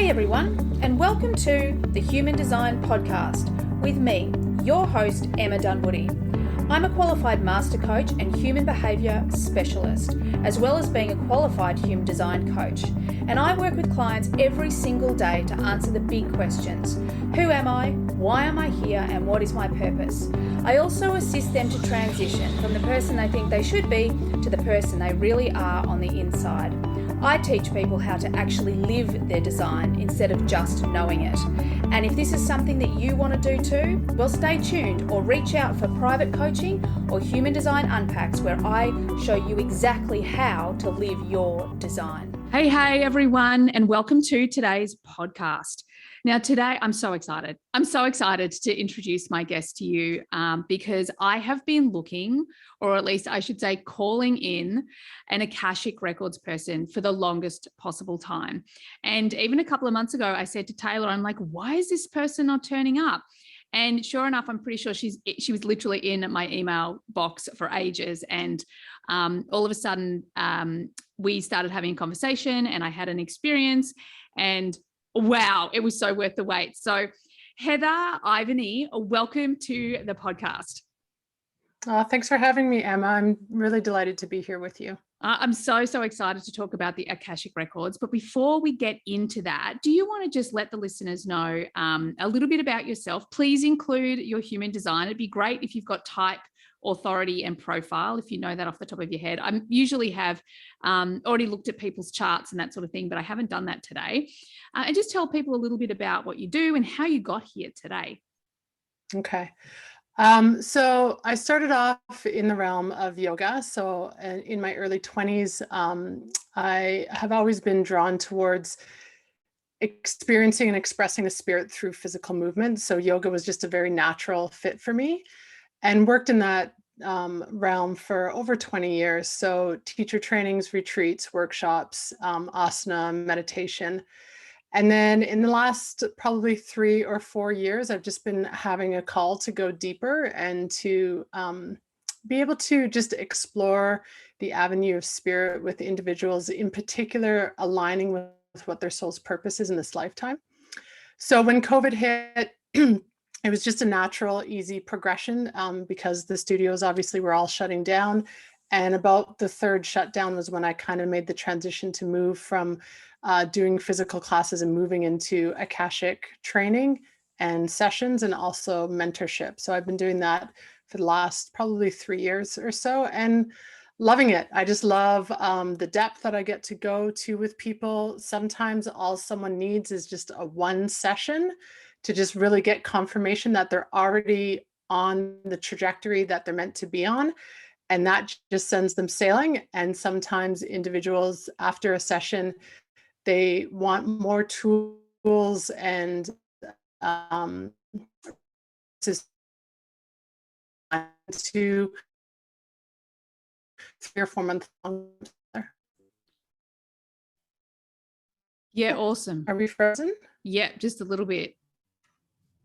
Hey everyone, and welcome to the Human Design Podcast with me, your host, Emma Dunwoody. I'm a qualified master coach and human behaviour specialist, as well as being a qualified human design coach. And I work with clients every single day to answer the big questions. Who am I? Why am I here? And what is my purpose? I also assist them to transition from the person they think they should be to the person they really are on the inside. I teach people how to actually live their design instead of just knowing it. And if this is something that you want to do too, well, stay tuned or reach out for private coaching or Human Design Unpacks, where I show you exactly how to live your design. Hey everyone, and welcome to today's podcast. Now today, I'm so excited. I'm so excited to introduce my guest to you because I have been looking, or at least I should say calling in an Akashic Records person for the longest possible time. And even a couple of months ago, I said to Taylor, I'm like, why is this person not turning up? And sure enough, I'm pretty sure she was literally in my email box for ages. And all of a sudden, we started having a conversation and I had an experience, and wow, it was so worth the wait. So Heather, Ivany, welcome to the podcast. Thanks for having me, Emma. I'm really delighted to be here with you. I'm so excited to talk about the Akashic Records. But before we get into that, do you want to just let the listeners know a little bit about yourself? Please include your human design. It'd be great if you've got type, authority, and profile, if you know that off the top of your head. I usually have already looked at people's charts and that sort of thing, but I haven't done that today. And just tell people a little bit about what you do and how you got here today. Okay. So I started off in the realm of yoga. So in my early 20s, I have always been drawn towards experiencing and expressing the spirit through physical movement. So yoga was just a very natural fit for me, and worked in that realm for over 20 years. So teacher trainings, retreats, workshops, asana, meditation. And then in the last probably 3 or 4 years, I've just been having a call to go deeper and to be able to just explore the avenue of spirit with individuals, in particular, aligning with what their soul's purpose is in this lifetime. So when COVID hit, it was just a natural, easy progression because the studios obviously were all shutting down. And about the third shutdown was when I kind of made the transition to move from doing physical classes and moving into Akashic training and sessions, and also mentorship. So I've been doing that for the last probably 3 years or so, and loving it. I just love the depth that I get to go to with people. Sometimes all someone needs is just a one session to just really get confirmation that they're already on the trajectory that they're meant to be on. And that just sends them sailing. And sometimes individuals after a session, they want more tools and to 3 or 4 months long. Yeah, awesome. Are we frozen? Yeah, just a little bit.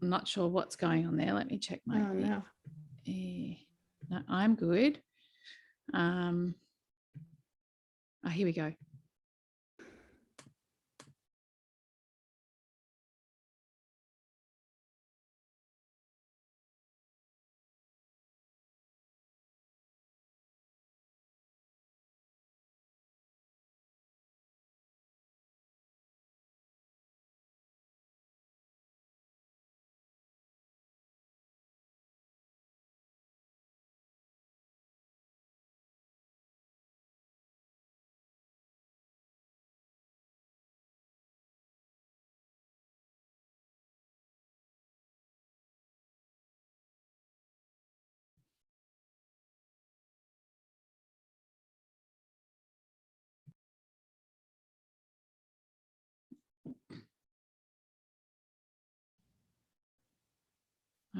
I'm not sure what's going on there. Let me check my. Oh, no. No, I'm good. Here we go.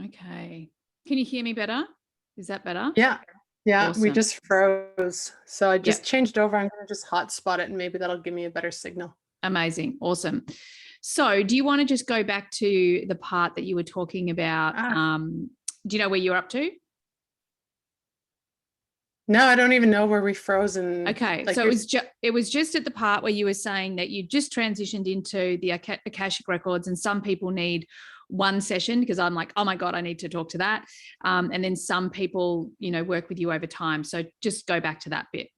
Okay. Can you hear me better? Is that better? Yeah. Awesome. We just froze. So I just changed over. I'm going to just hotspot it, and maybe that'll give me a better signal. Amazing. Awesome. So do you want to just go back to the part that you were talking about? Do you know where you're up to? No, I don't even know where we froze. And Okay, like so it was just at the part where you were saying that you just transitioned into the Akashic Records, and some people need one session, because I'm like, oh my God, I need to talk to that. And then some people, work with you over time. So just go back to that bit.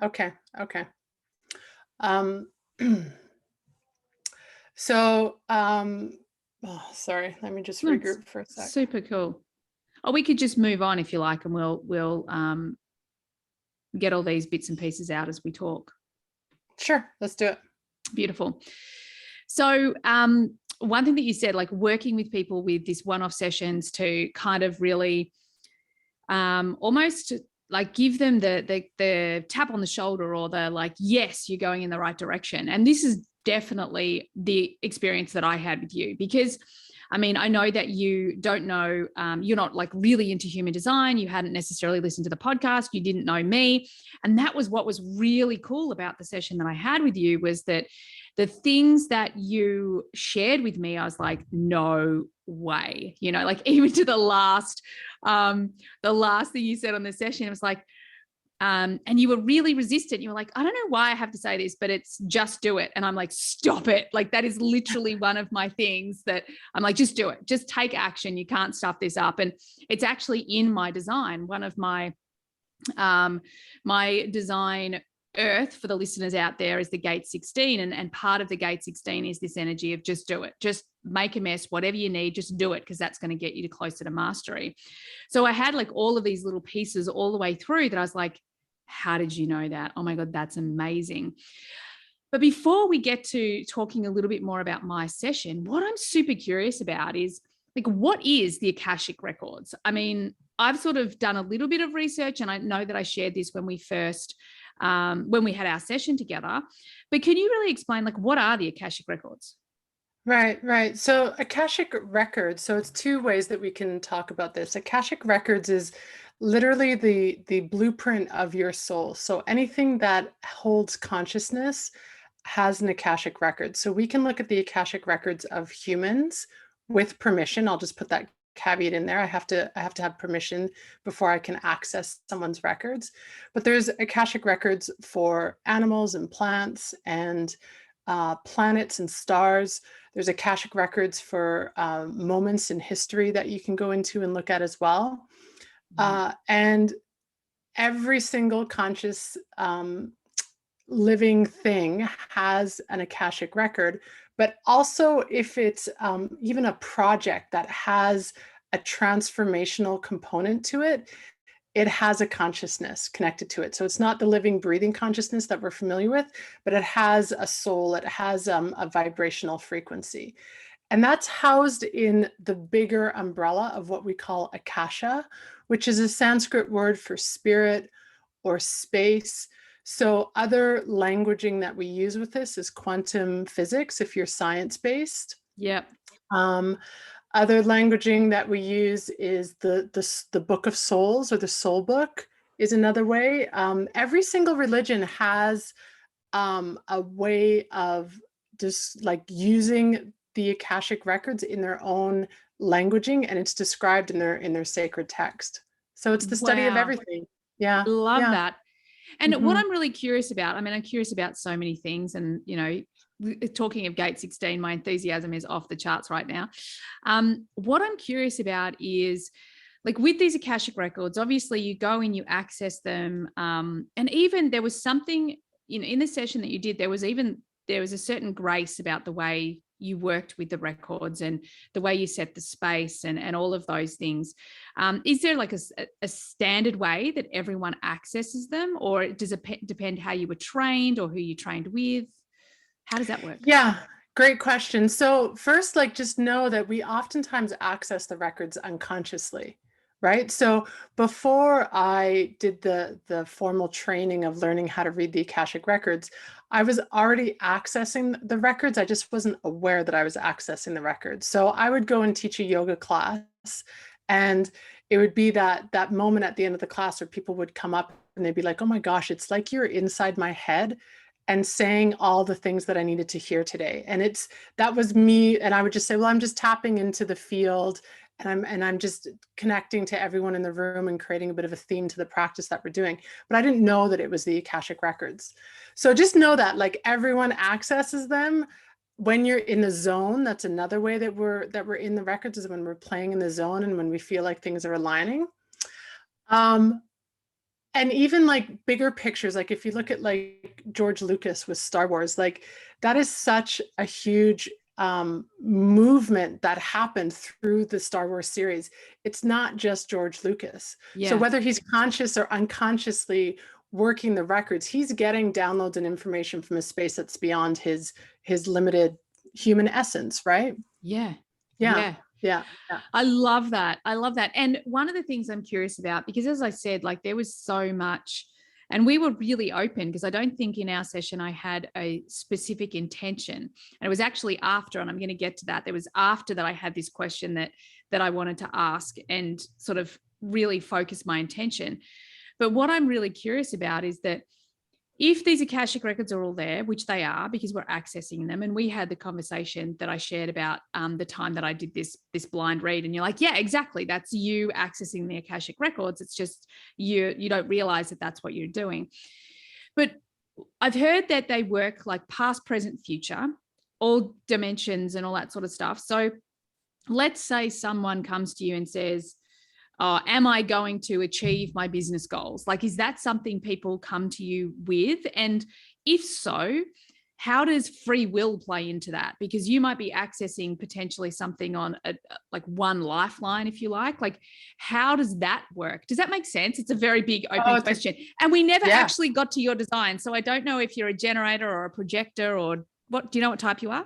Okay. Um, so, sorry, let me just That's regroup for a sec. super cool. Oh, we could just move on if you like, and we'll get all these bits and pieces out as we talk. Sure, let's do it. Beautiful. So one thing that you said, like working with people with this one-off sessions to kind of really almost like give them the tap on the shoulder, or the like, yes, you're going in the right direction. And this is definitely the experience that I had with you, because I mean, I know that you don't know, you're not like really into human design. You hadn't necessarily listened to the podcast. You didn't know me. And that was what was really cool about the session that I had with you, was that the things that you shared with me, I was like, no way, like even to the last thing you said on the session, it was like, and you were really resistant. You were like, I don't know why I have to say this, but it's just do it. And I'm like, stop it. Like, that is literally one of my things that I'm like, just do it. Just take action. You can't stuff this up. And it's actually in my design. One of my design earth, for the listeners out there, is the gate 16. And part of the gate 16 is this energy of just do it. Just make a mess, whatever you need, just do it, because that's going to get you closer to mastery. So I had like all of these little pieces all the way through that I was like, how did you know that? Oh my God, that's amazing. But before we get to talking a little bit more about my session, what I'm super curious about is, like, what is the Akashic Records? I mean, I've sort of done a little bit of research, and I know that I shared this when we first, when we had our session together, but can you really explain, like, what are the Akashic Records? Right. So Akashic Records, so it's two ways that we can talk about this. Akashic Records is literally the blueprint of your soul. So anything that holds consciousness has an Akashic record. So we can look at the Akashic records of humans with permission. I'll just put that caveat in there. I have to have permission before I can access someone's records. But there's Akashic records for animals and plants and planets and stars. There's Akashic records for moments in history that you can go into and look at as well. And every single conscious living thing has an Akashic record, but also if it's even a project that has a transformational component to it, it has a consciousness connected to it. So it's not the living, breathing consciousness that we're familiar with, but it has a soul, it has a vibrational frequency. And that's housed in the bigger umbrella of what we call Akasha, which is a Sanskrit word for spirit or space. So other languaging that we use with this is quantum physics, if you're science-based. Yep. Other languaging that we use is the Book of Souls, or the Soul Book is another way. Every single religion has a way of just like using the Akashic records in their own languaging, and it's described in their sacred text. So it's the study of everything. Yeah. Love that. And what Mhm. I'm really curious about, I mean, I'm curious about so many things, and, talking of gate 16, my enthusiasm is off the charts right now. What I'm curious about is, like, with these Akashic records, obviously you go in, you access them. And even there was something, in the session that you did, there was a certain grace about the way you worked with the records and the way you set the space and all of those things. Is there like a standard way that everyone accesses them, or does it depend how you were trained or who you trained with? How does that work? Yeah, great question. So first, like, just know that we oftentimes access the records unconsciously, right? So before I did the formal training of learning how to read the Akashic records, I was already accessing the records. I just wasn't aware that I was accessing the records. So I would go and teach a yoga class, and it would be that moment at the end of the class where people would come up and they'd be like, oh my gosh, it's like you're inside my head and saying all the things that I needed to hear today. And that was me. And I would just say, well, I'm just tapping into the field and I'm just connecting to everyone in the room and creating a bit of a theme to the practice that we're doing. But I didn't know that it was the Akashic Records. So just know that like everyone accesses them when you're in the zone. That's another way that we're in the records, is when we're playing in the zone and when we feel like things are aligning. And even like bigger pictures, like if you look at like George Lucas with Star Wars, like that is such a huge movement that happened through the Star Wars series. It's not just George Lucas. So whether he's conscious or unconsciously working the records, he's getting downloads and information from a space that's beyond his limited human essence, right? Yeah. Yeah. I love that. I love that. And one of the things I'm curious about, because as I said, like there was so much, and we were really open, because I don't think in our session I had a specific intention. And it was actually after, and I'm going to get to that. There was after that I had this question that I wanted to ask and sort of really focus my intention. But what I'm really curious about is that if these Akashic records are all there, which they are because we're accessing them, and we had the conversation that I shared about the time that I did this blind read, and you're like, yeah, exactly, that's you accessing the Akashic records. It's just you don't realize that that's what you're doing. But I've heard that they work like past, present, future, all dimensions and all that sort of stuff. So let's say someone comes to you and says, am I going to achieve my business goals? Like, is that something people come to you with? And if so, how does free will play into that? Because you might be accessing potentially something on like one lifeline, if you like. Like, how does that work? Does that make sense? It's a very big open question. And we never actually got to your design. So I don't know if you're a generator or a projector or what. Do you know what type you are?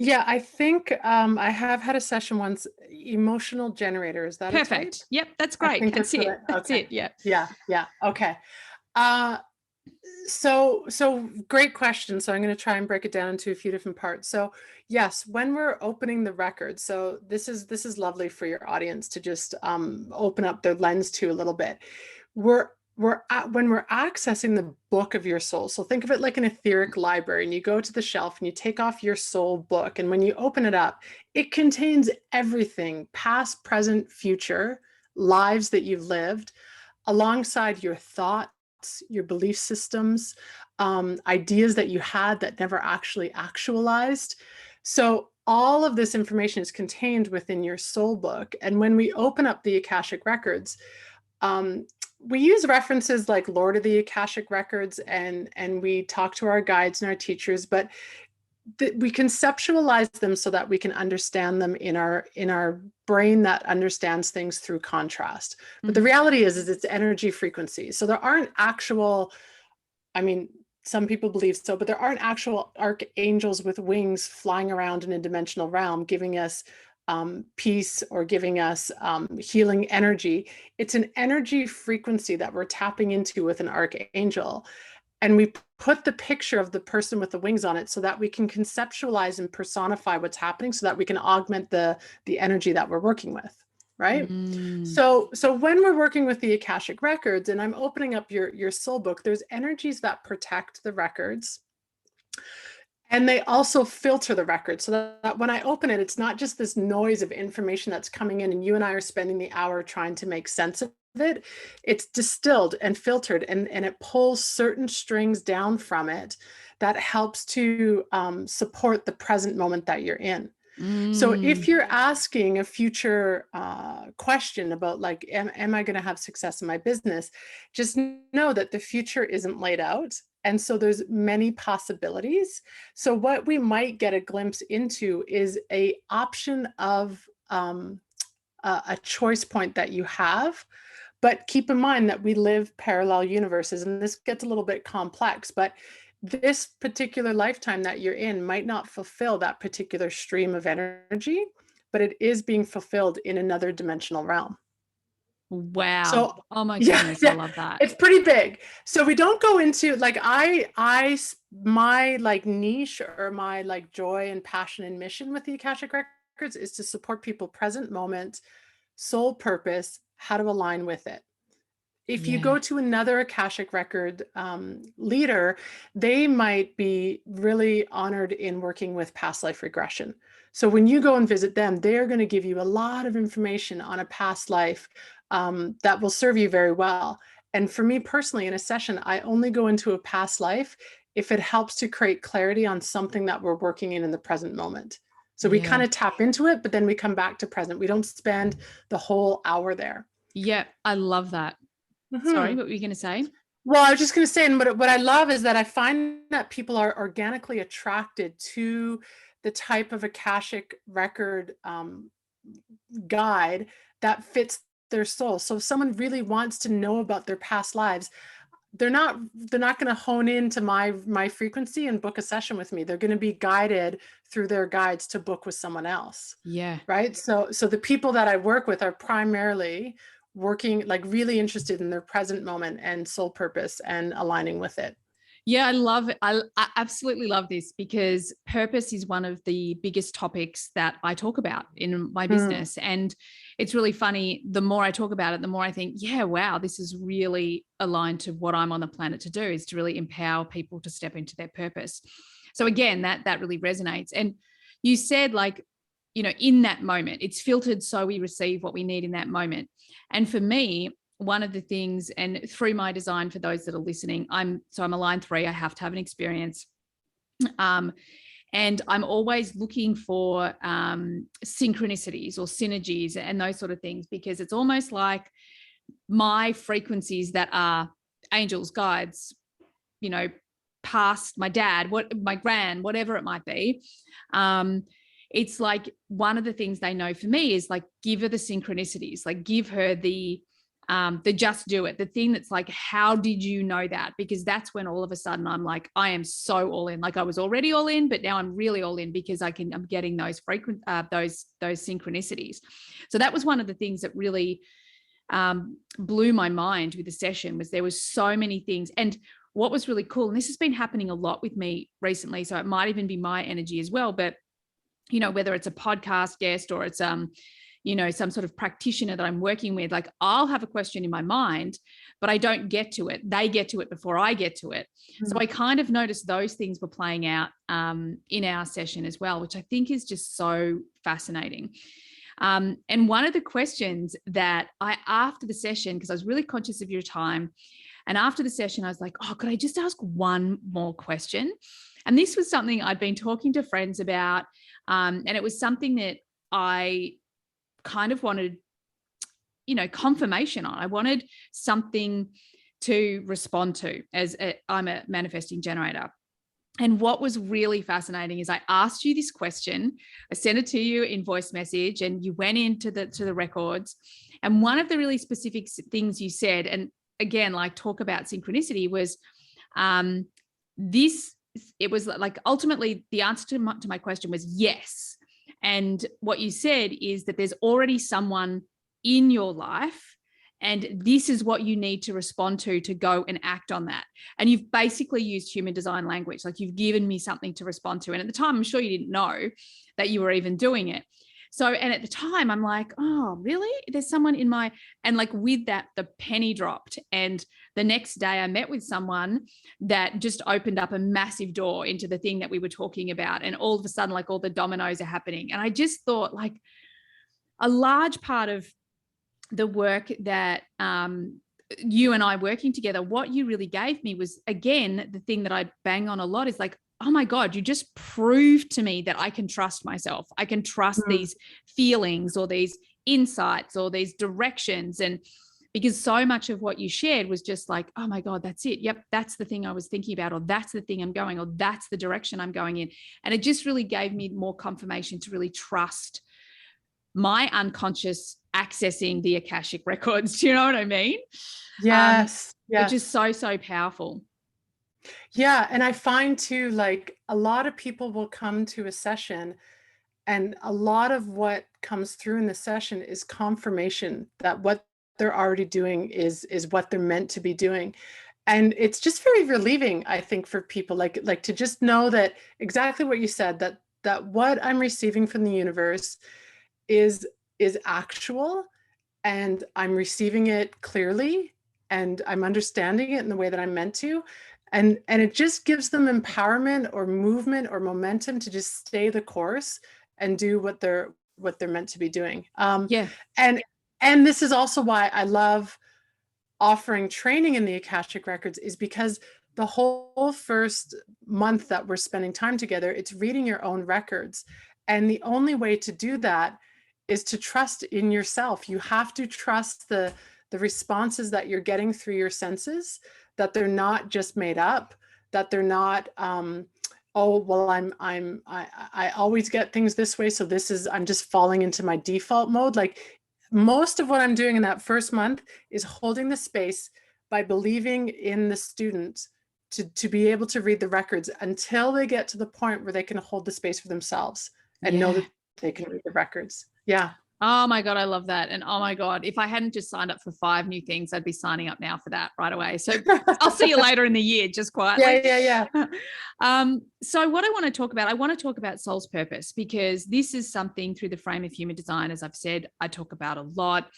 Yeah, I think I have had a session once, emotional generator. Is that perfect? Yep, that's great. That's it. That's it. Yeah. Yeah. Okay. So great question. So I'm going to try and break it down into a few different parts. So yes, when we're opening the record, so this is lovely for your audience to just open up their lens to a little bit. When we're accessing the book of your soul, so think of it like an etheric library, and you go to the shelf and you take off your soul book, and when you open it up, it contains everything, past, present, future, lives that you've lived, alongside your thoughts, your belief systems, ideas that you had that never actually actualized. So all of this information is contained within your soul book. And when we open up the Akashic Records, we use references like Lord of the Akashic Records, and we talk to our guides and our teachers, but we conceptualize them so that we can understand them in our brain that understands things through contrast. But the reality is it's energy frequency. So there aren't actual, I mean, some people believe so, but there aren't actual archangels with wings flying around in a dimensional realm giving us peace or giving us healing energy. It's an energy frequency that we're tapping into with an archangel. And we put the picture of the person with the wings on it so that we can conceptualize and personify what's happening, so that we can augment the energy that we're working with, right? So when we're working with the Akashic Records and I'm opening up your soul book, there's energies that protect the records. And they also filter the record so that when I open it, it's not just this noise of information that's coming in and you and I are spending the hour trying to make sense of it. It's distilled and filtered, and it pulls certain strings down from it that helps to support the present moment that you're in. So if you're asking a future question about like, am I going to have success in my business? Just know that the future isn't laid out. And so there's many possibilities. So what we might get a glimpse into is a option of a choice point that you have. But keep in mind that we live parallel universes, and this gets a little bit complex, but this particular lifetime that you're in might not fulfill that particular stream of energy, but it is being fulfilled in another dimensional realm. Wow. So, oh my goodness, I love that. It's pretty big. So we don't go into like, my like niche or my like joy and passion and mission with the Akashic Records is to support people present moment, soul purpose, how to align with it. If you Yeah. go to another Akashic Record leader, they might be really honored in working with past life regression. So when you go and visit them, they're going to give you a lot of information on a past life that will serve you very well. And for me personally, in a session, I only go into a past life if it helps to create clarity on something that we're working in the present moment. So we kind Yeah. of tap into it, but then we come back to present. We don't spend the whole hour there. Yeah. I love that. Sorry, Mm-hmm. what were you going to say? Well, I was just going to say, and what I love is that I find that people are organically attracted to the type of Akashic record guide that fits their soul. So if someone really wants to know about their past lives, they're not going to hone into my frequency and book a session with me. They're going to be guided through their guides to book with someone else. Yeah. Right. So the people that I work with are primarily working, like, really interested in their present moment and soul purpose and aligning with it. Yeah, I love it. I absolutely love this because purpose is one of the biggest topics that I talk about in my business. And it's really funny. The more I talk about it, the more I think, yeah, wow, this is really aligned to what I'm on the planet to do, is to really empower people to step into their purpose. So again, that really resonates. And you said, like, in that moment, it's filtered so we receive what we need in that moment. And for me, one of the things, and through my design, for those that are listening, I'm a line 3. I have to have an experience. And I'm always looking for synchronicities or synergies and those sort of things, because it's almost like my frequencies that are angels, guides, past my dad, my gran, whatever it might be. It's like one of the things they know for me is, like, give her the synchronicities, like give her the just do it, the thing that's like, how did you know that? Because that's when all of a sudden I'm like, I am so all in. Like, I was already all in, but now I'm really all in because I'm getting those those synchronicities. So that was one of the things that really blew my mind with the session, was there was so many things. And what was really cool, and this has been happening a lot with me recently, so it might even be my energy as well, but whether it's a podcast guest or it's some sort of practitioner that I'm working with, like, I'll have a question in my mind, but I don't get to it. They get to it before I get to it. Mm-hmm. So I kind of noticed those things were playing out in our session as well, which I think is just so fascinating. And one of the questions that after the session, because I was really conscious of your time, and after the session, I was like, oh, could I just ask one more question? And this was something I'd been talking to friends about. And it was something that I kind of wanted, confirmation on. I wanted something to respond to, as I'm a manifesting generator. And what was really fascinating is I asked you this question, I sent it to you in voice message, and you went into the records. And one of the really specific things you said, and again, like, talk about synchronicity, was it was like, ultimately the answer to my question was yes. And what you said is that there's already someone in your life, and this is what you need to respond to go and act on that. And you've basically used human design language, like, you've given me something to respond to. And at the time, I'm sure you didn't know that you were even doing it. So, and at the time I'm like, oh, really? There's someone in my, and like, with that, the penny dropped. And the next day I met with someone that just opened up a massive door into the thing that we were talking about. And all of a sudden, like, all the dominoes are happening. And I just thought, like, a large part of the work that you and I working together, what you really gave me was, again, the thing that I bang on a lot is like, oh my God, you just proved to me that I can trust myself. I can trust these feelings or these insights or these directions. And because so much of what you shared was just like, oh my God, that's it. Yep, that's the thing I was thinking about, or that's the thing I'm going, or that's the direction I'm going in. And it just really gave me more confirmation to really trust my unconscious accessing the Akashic Records. Do you know what I mean? Yes. Which is so, so powerful. Yeah. And I find too, like, a lot of people will come to a session, and a lot of what comes through in the session is confirmation that what they're already doing is what they're meant to be doing. And it's just very relieving, I think, for people, like to just know that exactly what you said, that what I'm receiving from the universe is actual, and I'm receiving it clearly, and I'm understanding it in the way that I'm meant to. And it just gives them empowerment or movement or momentum to just stay the course and do what they're meant to be doing. Yeah. And this is also why I love offering training in the Akashic Records, is because the whole first month that we're spending time together, it's reading your own records. And the only way to do that is to trust in yourself. You have to trust the responses that you're getting through your senses, that they're not just made up, that they're not, oh, well, I always get things this way, so this is, I'm just falling into my default mode. Like, most of what I'm doing in that first month is holding the space by believing in the student to be able to read the records until they get to the point where they can hold the space for themselves and know that they can read the records. Yeah. Oh my God, I love that. And oh my God, if I hadn't just signed up for 5 new things, I'd be signing up now for that right away. So I'll see you later in the year, just quietly. Yeah. So what I want to talk about soul's purpose, because this is something through the frame of human design, as I've said, I talk about a lot.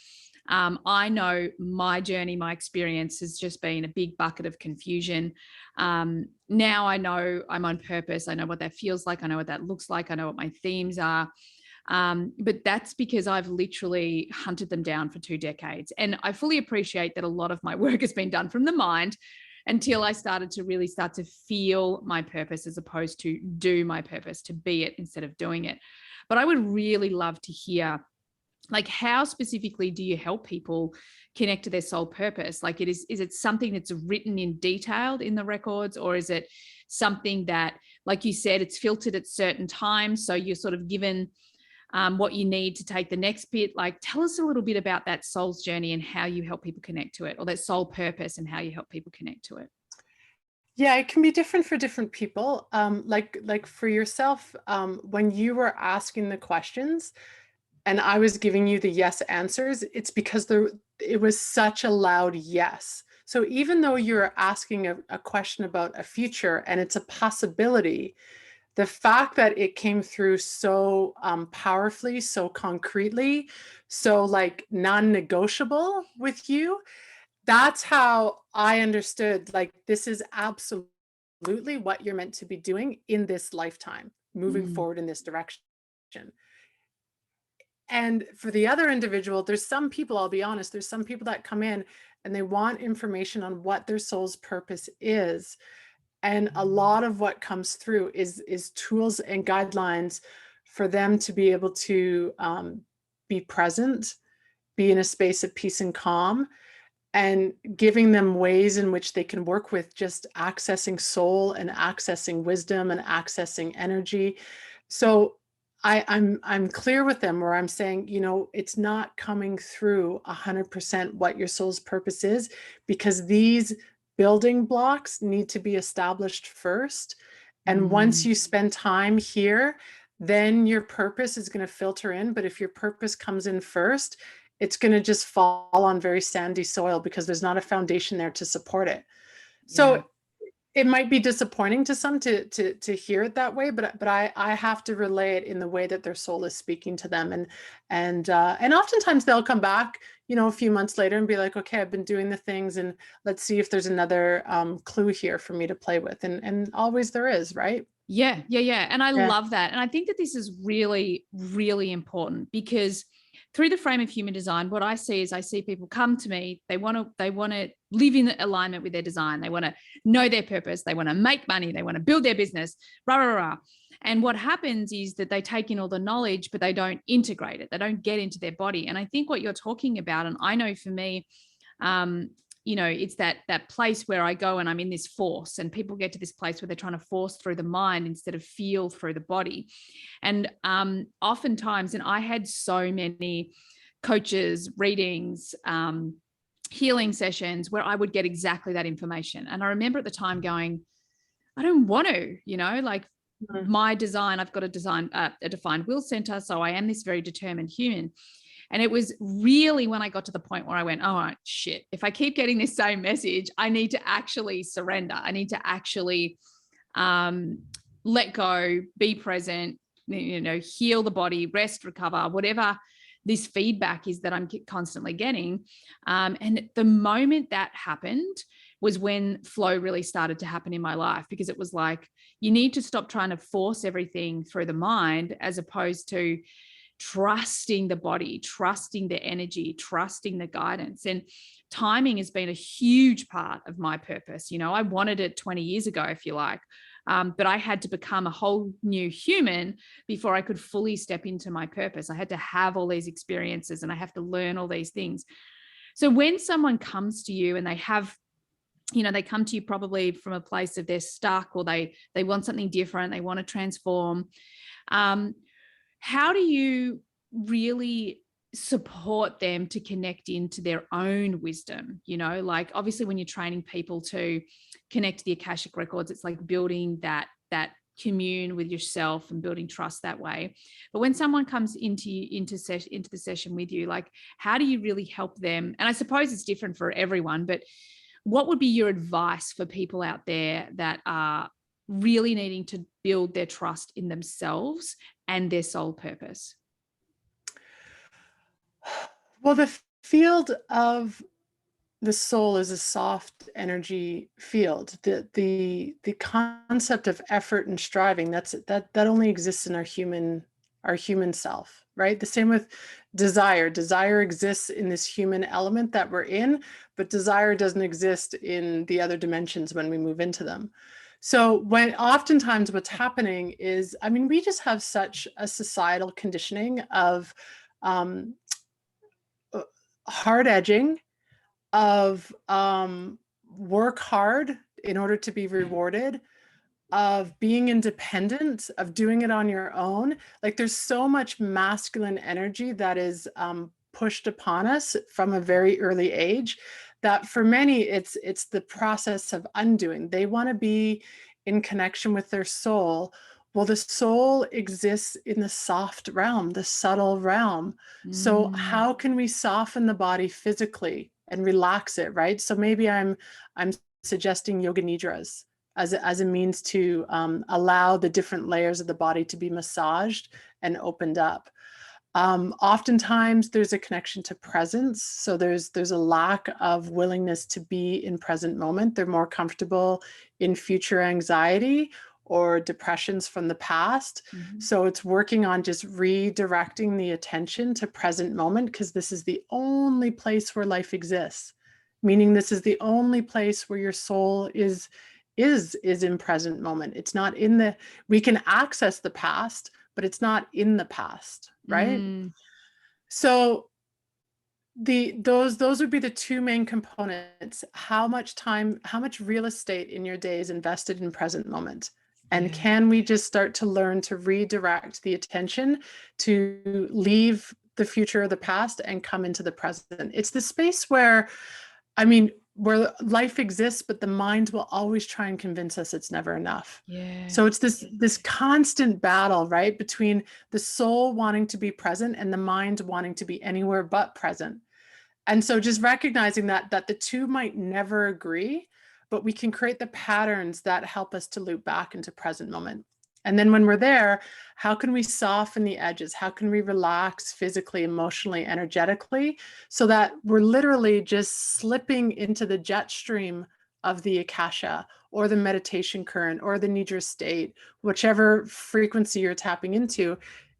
I know my journey, my experience has just been a big bucket of confusion. Now I know I'm on purpose. I know what that feels like. I know what that looks like. I know what my themes are. But that's because I've literally hunted them down for 2 decades. And I fully appreciate that a lot of my work has been done from the mind until I started to really start to feel my purpose, as opposed to do my purpose, to be it instead of doing it. But I would really love to hear, like, how specifically do you help people connect to their soul purpose? Like, is it something that's written in detailed in the records, or is it something that, like you said, it's filtered at certain times, so you're sort of given what you need to take the next bit? Like, tell us a little bit about that soul's journey and how you help people connect to it, or that soul purpose and how you help people connect to it. Yeah, it can be different for different people. Like for yourself, when you were asking the questions and I was giving you the yes answers, it's because it was such a loud yes. So even though you're asking a question about a future and it's a possibility, the fact that it came through so powerfully, so concretely, so like non-negotiable with you, that's how I understood, like, this is absolutely what you're meant to be doing in this lifetime, moving forward in this direction. And for the other individual, there's some people, I'll be honest, there's some people that come in and they want information on what their soul's purpose is. And a lot of what comes through is tools and guidelines for them to be able to be present, be in a space of peace and calm, and giving them ways in which they can work with just accessing soul and accessing wisdom and accessing energy. So I'm clear with them where I'm saying, you know, it's not coming through 100% what your soul's purpose is, because these building blocks need to be established first. And once you spend time here, then your purpose is going to filter in. But if your purpose comes in first, it's going to just fall on very sandy soil because there's not a foundation there to support it. So it might be disappointing to some to hear it that way, but I have to relay it in the way that their soul is speaking to them. And oftentimes they'll come back, you know, a few months later and be like, okay, I've been doing the things and let's see if there's another clue here for me to play with. And always there is, right? Yeah. And I love that. And I think that this is really, really important, because through the frame of human design, what I see is I see people come to me, they want to live in alignment with their design. They want to know their purpose. They want to make money. They want to build their business, rah, rah, rah. And what happens is that they take in all the knowledge, but they don't integrate it. They don't get into their body. And I think what you're talking about, and I know for me, you know, it's that place where I go and I'm in this force, and people get to this place where they're trying to force through the mind instead of feel through the body. And oftentimes, and I had so many coaches, readings, healing sessions where I would get exactly that information. And I remember at the time going, I don't want to, you know, like my design, I've got a defined will center. So I am this very determined human. And it was really when I got to the point where I went, oh, shit, if I keep getting this same message, I need to actually surrender. I need to actually let go, be present, you know, heal the body, rest, recover, whatever this feedback is that I'm constantly getting. And the moment that happened was when flow really started to happen in my life, because it was like, you need to stop trying to force everything through the mind, as opposed to trusting the body, trusting the energy, trusting the guidance. And timing has been a huge part of my purpose. I wanted it 20 years ago, if you like. But I had to become a whole new human before I could fully step into my purpose. I had to have all these experiences and I have to learn all these things. So when someone comes to you and they have, they come to you probably from a place of they're stuck, or they want something different, they want to transform. How do you really support them to connect into their own wisdom? Like obviously when you're training people to connect to the Akashic Records, it's like building that commune with yourself and building trust that way. But when someone comes into the session with you, like how do you really help them? And I suppose it's different for everyone, but what would be your advice for people out there that are really needing to build their trust in themselves and their soul purpose? Well, the field of the soul is a soft energy field. The concept of effort and striving, that only exists in our human self, right? The same with desire. Desire exists in this human element that we're in, but desire doesn't exist in the other dimensions when we move into them. So oftentimes what's happening is, we just have such a societal conditioning of hard edging, of work hard in order to be rewarded, of being independent, of doing it on your own. Like there's so much masculine energy that is pushed upon us from a very early age, that for many it's the process of undoing. They want to be in connection with their soul. Well, the soul exists in the soft realm, the subtle realm. So how can we soften the body physically and relax it, right? So maybe I'm suggesting yoga nidras as a means to allow the different layers of the body to be massaged and opened up. Oftentimes there's a connection to presence. So there's a lack of willingness to be in present moment. They're more comfortable in future anxiety or depressions from the past. So it's working on just redirecting the attention to present moment, because this is the only place where life exists. Meaning this is the only place where your soul is in present moment. It's not in we can access the past, but it's not in the past, right? So those would be the two main components. How much time, how much real estate in your day is invested in present moment? And can we just start to learn to redirect the attention to leave the future or the past and come into the present? It's the space where, where life exists, but the mind will always try and convince us it's never enough. So it's this constant battle, right, between the soul wanting to be present and the mind wanting to be anywhere but present. And so just recognizing that the two might never agree, but we can create the patterns that help us to loop back into present moment. And then when we're there, how can we soften the edges? How can we relax physically, emotionally, energetically, so that we're literally just slipping into the jet stream of the Akasha or the meditation current or the Nidra state, whichever frequency you're tapping into,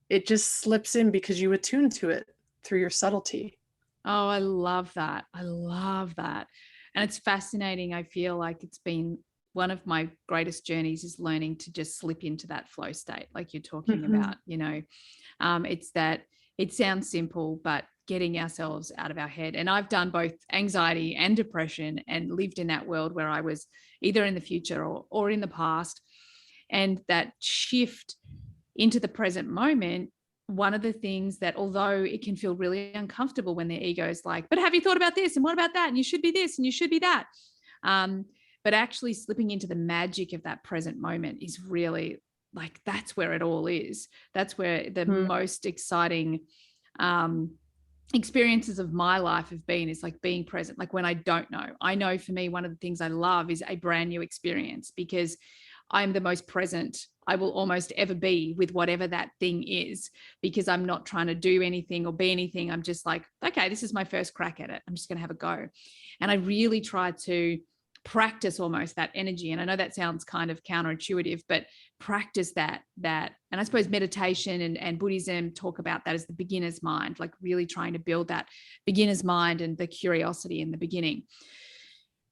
it just slips in because you attune to it through your subtlety. Oh, I love that. I love that. And it's fascinating. I feel like it's been one of my greatest journeys is learning to just slip into that flow state, like you're talking about, it's that it sounds simple, but getting ourselves out of our head. And I've done both anxiety and depression and lived in that world where I was either in the future or in the past. And that shift into the present moment, one of the things that, although it can feel really uncomfortable when the ego is like, but have you thought about this? And what about that? And you should be this and you should be that. But actually slipping into the magic of that present moment is really like, that's where it all is. That's where the most exciting experiences of my life have been, is like being present. Like when I don't know, I know for me, one of the things I love is a brand new experience, because I'm the most present I will almost ever be with whatever that thing is, because I'm not trying to do anything or be anything. I'm just like, okay, this is my first crack at it. I'm just going to have a go. And I really try to practice almost that energy. And I know that sounds kind of counterintuitive, but practice that. And I suppose meditation and Buddhism talk about that as the beginner's mind, like really trying to build that beginner's mind and the curiosity in the beginning.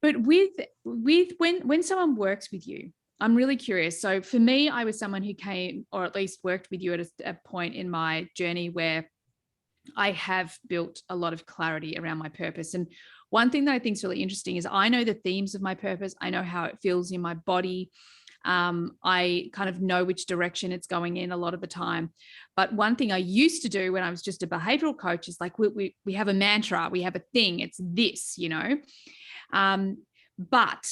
But with when someone works with you, I'm really curious. So for me, I was someone who came, or at least worked with you at a point in my journey where I have built a lot of clarity around my purpose. And one thing that I think is really interesting is I know the themes of my purpose. I know how it feels in my body. I kind of know which direction it's going in a lot of the time. But one thing I used to do when I was just a behavioral coach is like, we have a mantra, we have a thing, it's this, you know. But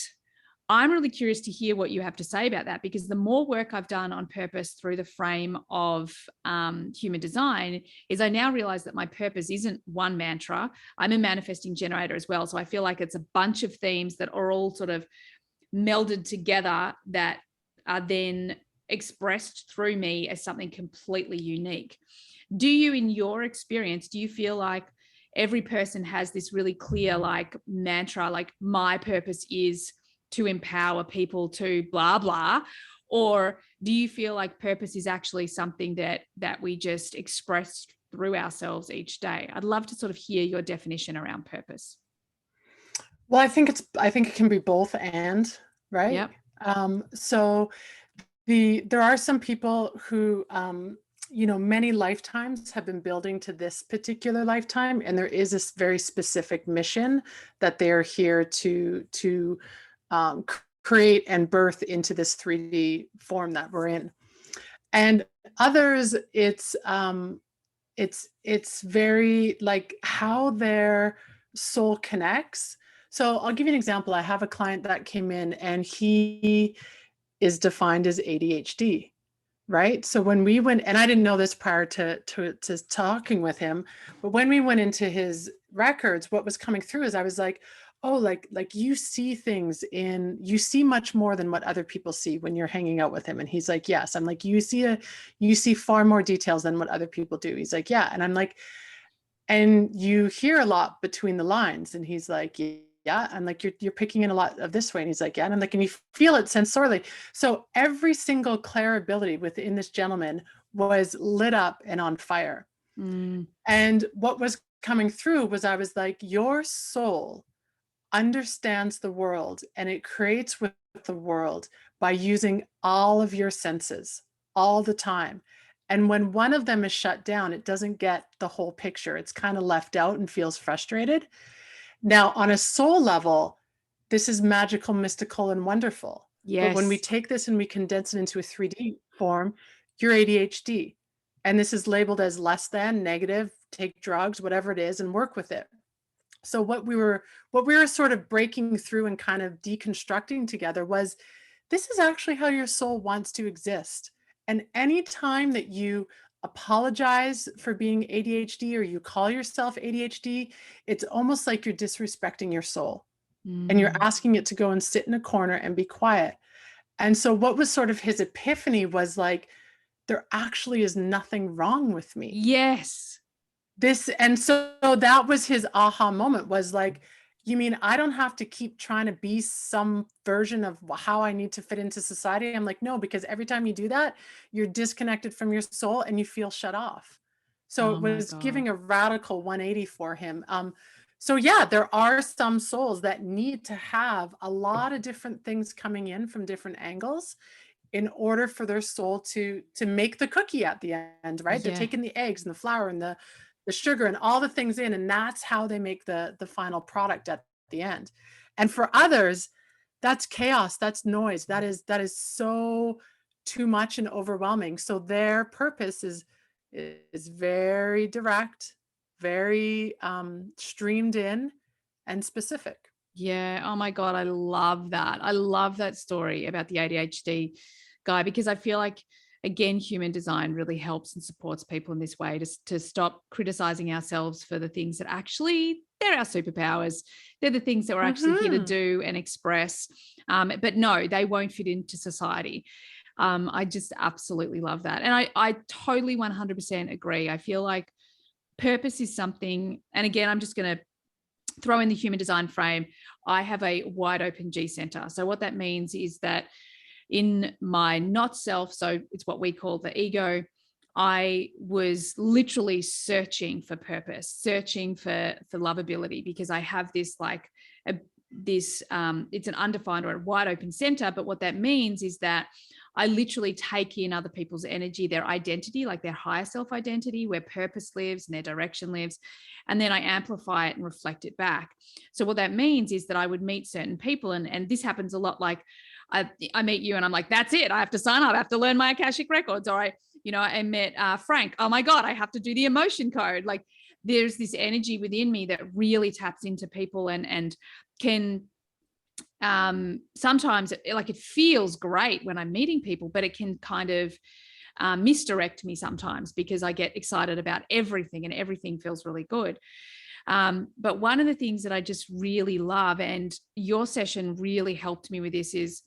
I'm really curious to hear what you have to say about that, because the more work I've done on purpose through the frame of human design is I now realize that my purpose isn't one mantra. I'm a manifesting generator as well. So I feel like it's a bunch of themes that are all sort of melded together that are then expressed through me as something completely unique. Do you, in your experience, do you feel like every person has this really clear like mantra, like my purpose is to empower people to blah, blah? Or do you feel like purpose is actually something that we just express through ourselves each day? I'd love to sort of hear your definition around purpose. Well, I think it can be both and, right? Yep. So there are some people who, many lifetimes have been building to this particular lifetime, and there is this very specific mission that they're here to create and birth into this 3D form that we're in. And others, it's very like how their soul connects. So I'll give you an example. I have a client that came in and he is defined as ADHD, right? So when we went, and I didn't know this prior to talking with him, but when we went into his records, what was coming through is I was like, oh, like you see things you see much more than what other people see when you're hanging out with him. And he's like, yes. I'm like, you see far more details than what other people do. He's like, yeah. And I'm like, and you hear a lot between the lines. And he's like, yeah. I'm like, you're picking in a lot of this way. And he's like, yeah. And I'm like, and you feel it sensorially. So every single clair ability within this gentleman was lit up and on fire. And what was coming through was I was like, your soul understands the world and it creates with the world by using all of your senses all the time. And when one of them is shut down, it doesn't get the whole picture. It's kind of left out and feels frustrated. Now, on a soul level, this is magical, mystical, and wonderful. Yes. But when we take this and we condense it into a 3D form, you're ADHD. And this is labeled as less than, negative, take drugs, whatever it is, and work with it. So what we were sort of breaking through and kind of deconstructing together was, this is actually how your soul wants to exist. And any time that you apologize for being ADHD or you call yourself ADHD, it's almost like you're disrespecting your soul and you're asking it to go and sit in a corner and be quiet. And so what was sort of his epiphany was like, there actually is nothing wrong with me. Yes. And so that was his aha moment, was like, you mean I don't have to keep trying to be some version of how I need to fit into society? I'm like, no, because every time you do that, you're disconnected from your soul and you feel shut off. So it was giving a radical 180 for him. So yeah, there are some souls that need to have a lot of different things coming in from different angles in order for their soul to make the cookie at the end, right? They're taking the eggs and the flour and the sugar and all the things in, and that's how they make the final product at the end. And for others, that's chaos, that's noise, that is so too much and overwhelming. So their purpose is very direct, very streamed in and specific. Yeah. Oh my God. I love that. I love that story about the ADHD guy, because I feel like, again, human design really helps and supports people in this way to stop criticizing ourselves for the things that actually they're our superpowers. They're the things that we're actually here to do and express. But no, they won't fit into society. I just absolutely love that. And I totally 100% agree. I feel like purpose is something, and again, I'm just going to throw in the human design frame. I have a wide open G center. So what that means is that in my not self, so it's what we call the ego, I was literally searching for purpose, searching for lovability, because I have this like it's an undefined or a wide open center. But what that means is that I literally take in other people's energy, their identity, like their higher self identity, where purpose lives and their direction lives. And then I amplify it and reflect it back. So what that means is that I would meet certain people, and this happens a lot. Like I meet you and I'm like, that's it. I have to sign up. I have to learn my Akashic Records. Or I met Frank. Oh my God, I have to do the emotion code. Like there's this energy within me that really taps into people and can sometimes it feels great when I'm meeting people, but it can kind of misdirect me sometimes because I get excited about everything and everything feels really good. But one of the things that I just really love, and your session really helped me with this, is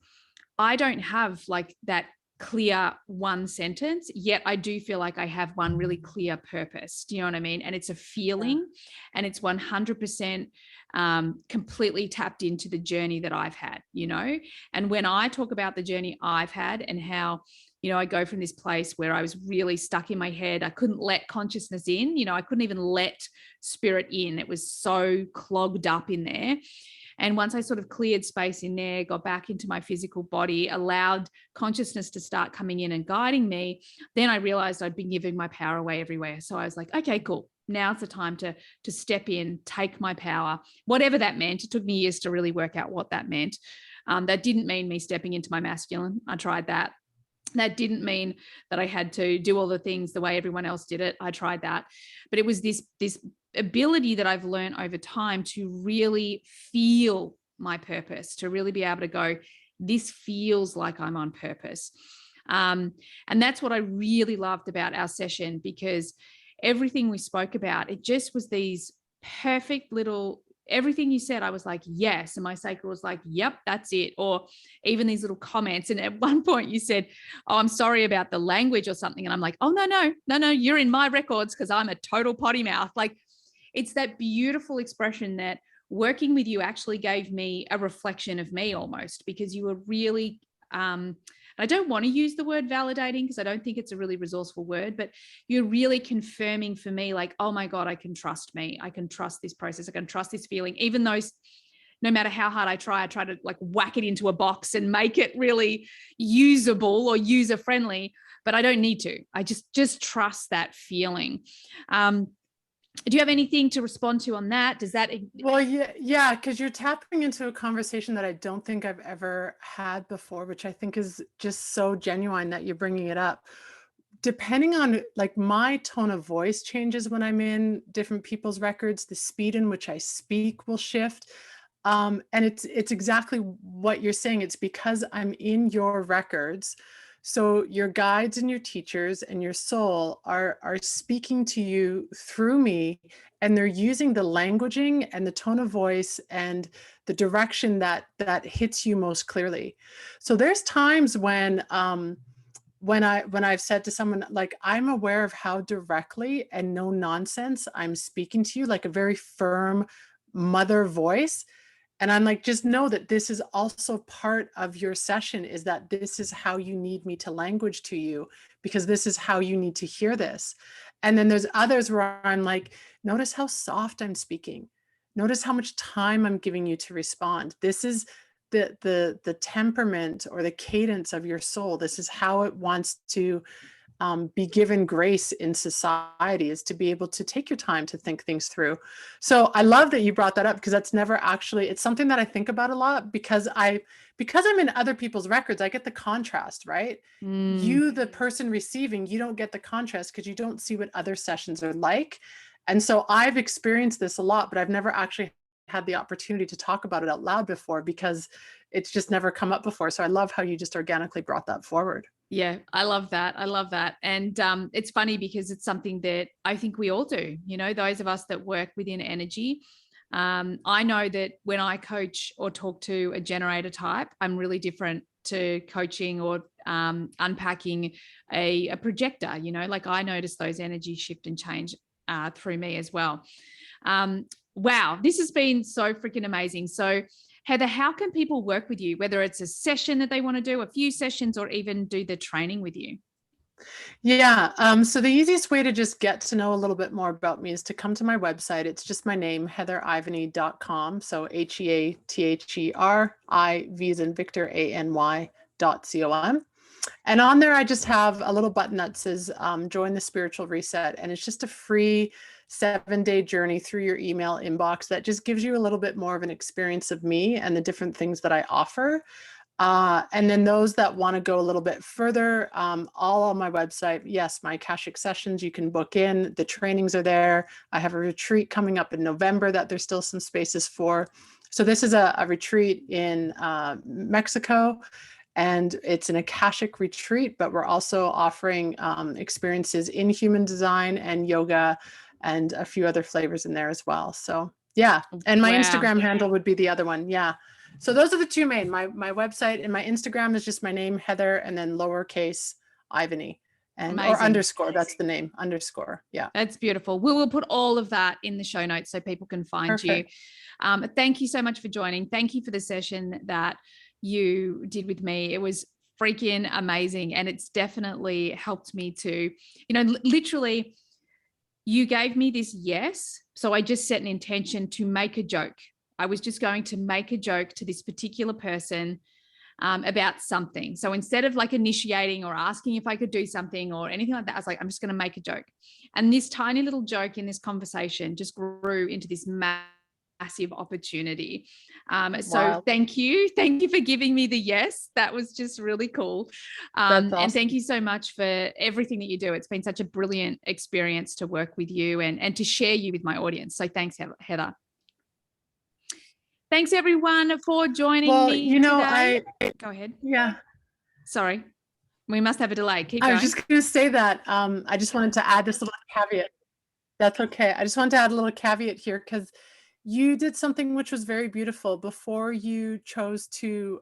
I don't have like that clear one sentence, yet I do feel like I have one really clear purpose. Do you know what I mean? And it's a feeling, and it's 100% completely tapped into the journey that I've had, and when I talk about the journey I've had and how, I go from this place where I was really stuck in my head. I couldn't let consciousness in, I couldn't even let spirit in. It was so clogged up in there. And once I sort of cleared space in there, got back into my physical body, allowed consciousness to start coming in and guiding me, then I realized I'd been giving my power away everywhere. So I was like, okay, cool. Now's the time to step in, take my power, whatever that meant. It took me years to really work out what that meant. That didn't mean me stepping into my masculine. I tried that. That didn't mean that I had to do all the things the way everyone else did it. I tried that. But it was this ability that I've learned over time to really feel my purpose, to really be able to go, this feels like I'm on purpose. And that's what I really loved about our session, because everything we spoke about, it just was these perfect little, everything you said, I was like, yes. And my sacral was like, yep, that's it. Or even these little comments. And at one point you said, oh, I'm sorry about the language or something. And I'm like, oh, no, you're in my records because I'm a total potty mouth. Like, it's that beautiful expression that working with you actually gave me a reflection of me almost, because you were really, I don't want to use the word validating because I don't think it's a really resourceful word, but you're really confirming for me, like, oh my God, I can trust me. I can trust this process. I can trust this feeling, even though no matter how hard I try to like whack it into a box and make it really usable or user friendly, but I don't need to. I just trust that feeling. Do you have anything to respond to on that? Does that? Well, yeah, because you're tapping into a conversation that I don't think I've ever had before, which I think is just so genuine that you're bringing it up. Depending on, like, my tone of voice changes when I'm in different people's records. The speed in which I speak will shift. And it's exactly what you're saying. It's because I'm in your records. So your guides and your teachers and your soul are speaking to you through me, and they're using the languaging and the tone of voice and the direction that hits you most clearly. So there's times when I've said to someone, like, I'm aware of how directly and no nonsense I'm speaking to you, like a very firm mother voice. And I'm like, just know that this is also part of your session, is that this is how you need me to language to you, because this is how you need to hear this. And then there's others where I'm like, notice how soft I'm speaking. Notice how much time I'm giving you to respond. This is the temperament or the cadence of your soul. This is how it wants to be given grace in society, is to be able to take your time to think things through. So I love that you brought that up, because that's never actually, it's something that I think about a lot, because I'm in other people's records, I get the contrast, right? You, the person receiving, you don't get the contrast because you don't see what other sessions are like. And so I've experienced this a lot, but I've never actually had the opportunity to talk about it out loud before, because it's just never come up before. So I love how you just organically brought that forward. Yeah, I love that. I love that. And it's funny because it's something that I think we all do, those of us that work within energy. I know that when I coach or talk to a generator type, I'm really different to coaching or unpacking a projector, like I notice those energies shift and change through me as well. Wow, this has been so freaking amazing. So Heather, how can people work with you, whether it's a session that they want to do, a few sessions, or even do the training with you? Yeah, so the easiest way to just get to know a little bit more about me is to come to my website. It's just my name, heatherivany.com. So HEATHERI, V as in Victor, ANY.com. And on there, I just have a little button that says join the spiritual reset. And it's just a free 7-day journey through your email inbox that just gives you a little bit more of an experience of me and the different things that I offer. And then those that want to go a little bit further, all on my website. Yes, my Akashic sessions, you can book in. The trainings are there. I have a retreat coming up in November that there's still some spaces for. So this is a retreat in Mexico. And it's an Akashic retreat, but we're also offering experiences in human design and yoga and a few other flavors in there as well. So yeah. And my Instagram handle would be the other one. Yeah. So those are the two main, my website and my Instagram is just my name, Heather, and then lowercase Ivany and or underscore. That's the name, underscore. Yeah. That's beautiful. We will put all of that in the show notes so people can find you. Thank you so much for joining. Thank you for the session that you did with me. It was freaking amazing. And it's definitely helped me to, literally you gave me this yes. So I just set an intention to make a joke. I was just going to make a joke to this particular person about something. So instead of like initiating or asking if I could do something or anything like that, I was like, I'm just going to make a joke. And this tiny little joke in this conversation just grew into this massive opportunity. So thank you for giving me the yes. That was just really cool. Awesome. And thank you so much for everything that you do. It's been such a brilliant experience to work with you and to share you with my audience. So thanks, Heather. Thanks everyone for joining me today. Go ahead. Yeah. Sorry. We must have a delay. Keep going. I was just going to say that I just wanted to add this little caveat. That's okay. I just wanted to add a little caveat here because you did something which was very beautiful. Before you chose to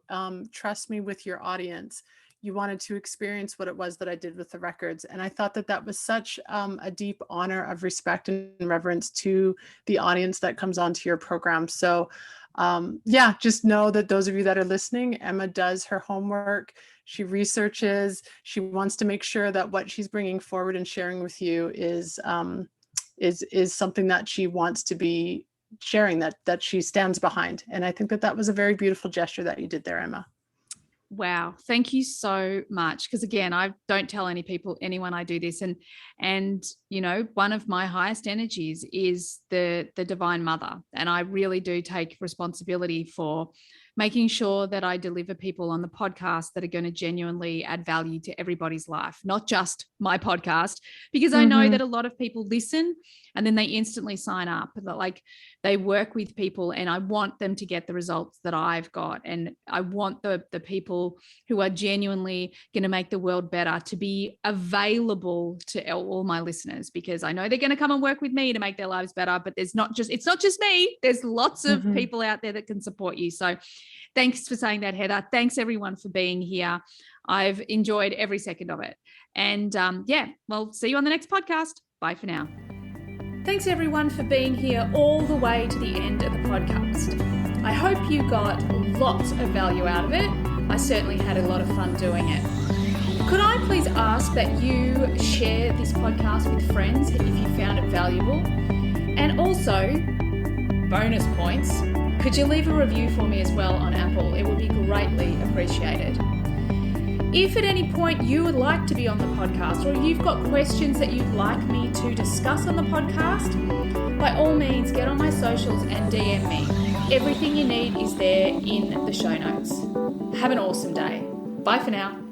trust me with your audience, you wanted to experience what it was that I did with the records. And I thought that that was such a deep honor of respect and reverence to the audience that comes onto your program. So yeah, just know that those of you that are listening, Emma does her homework. She researches. She wants to make sure that what she's bringing forward and sharing with you is something that she wants to be sharing, that she stands behind. And I think that that was a very beautiful gesture that you did there, Emma. Wow. Thank you so much. Because again, I don't tell anyone I do this. And, one of my highest energies is the Divine Mother. And I really do take responsibility for making sure that I deliver people on the podcast that are going to genuinely add value to everybody's life, not just my podcast, because I know that a lot of people listen and then they instantly sign up. Like they work with people and I want them to get the results that I've got. And I want the people who are genuinely going to make the world better to be available to all my listeners, because I know they're going to come and work with me to make their lives better, but it's not just me. There's lots of people out there that can support you. So thanks for saying that, Heather. Thanks everyone for being here. I've enjoyed every second of it. And well, see you on the next podcast. Bye for now. Thanks everyone for being here all the way to the end of the podcast. I hope you got lots of value out of it. I certainly had a lot of fun doing it. Could I please ask that you share this podcast with friends if you found it valuable? And also, bonus points, could you leave a review for me as well on Apple? It would be greatly appreciated. If at any point you would like to be on the podcast or you've got questions that you'd like me to discuss on the podcast, by all means get on my socials and DM me. Everything you need is there in the show notes. Have an awesome day. Bye for now.